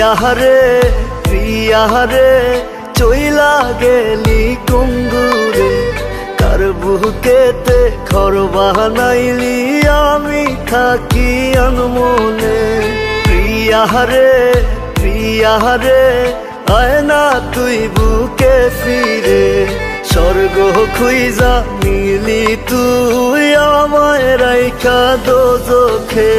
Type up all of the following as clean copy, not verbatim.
প্রিয়ারে প্রিয়ারে চইলা গেলি কুঙ্গুরে কার বুকেতে ঘর বানাইলি আমি থাকি আনমনে প্রিয়ারে প্রিয়ারে আয় না তুই বুকে ফিরে স্বর্গ খুইজা মিলি তুই আমায় রাইখা দোজখে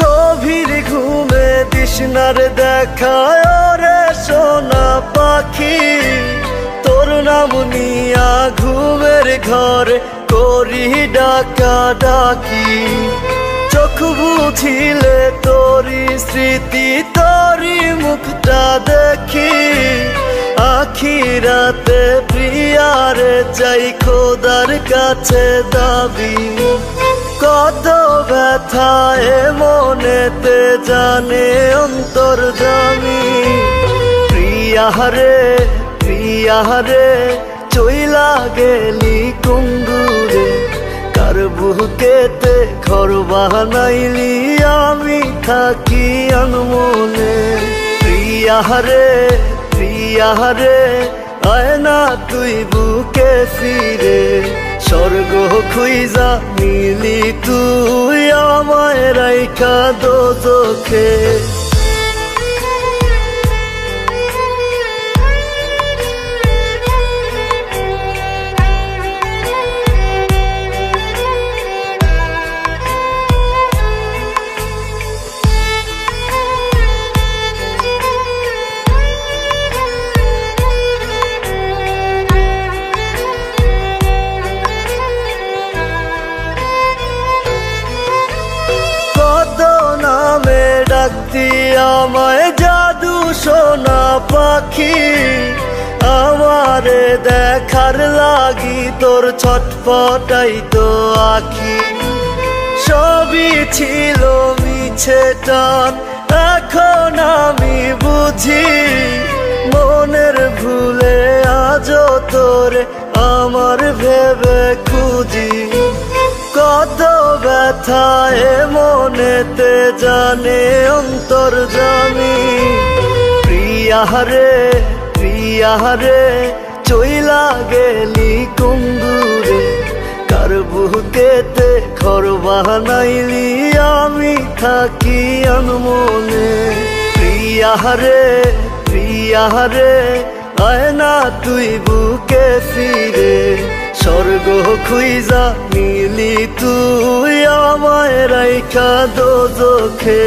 গভীর ঘুমে দিশনার দেখায় রে সোনা পাখি তোর নাম নিয়া ঘুমের ঘরে করি ডাকা ডাকি চোখ বুঝিলে তোরি স্মৃতি তোরি মুখটা দেখি আখিরাতে প্রিয়ারে চাই খোদার কাছে দাবি কত ব্যথায় মনেতে জানে অন্তর্যামী প্রিয়ারে প্রিয়ারে চইলা গেলি কুঙ্গুরে কার বুকেতে ঘর বানাইলি আমি থাকি আনমনে প্রিয়ারে প্রিয়ারে আয় না তুই বুকে ফিরে স্বর্গ খুইজা মিলি তুই আমায় রাইখা দোজখে ডাকতি আমায় জাদু সোনা পাখি আমারে দেখার লাগি তোর ছটফটাই তো আখি সবই ছিল মিছে টান এখন আমি বুঝি মনের ভুলে আজও তোরে আমার ভেবে খুঁজি কত ব্যথায় মনেতে জানে অন্তর্যামী প্রিয়ারে প্রিয়ারে চইলা গেলি কুঙ্গুরে কার বুকেতে ঘর বানাইলি আমি থাকি আনমনে প্রিয়ারে প্রিয়ারে আয় না তুই বুকে ফিরে স্বর্গ খুইজা মিলি তুই আমায় রাইখা দোজখে।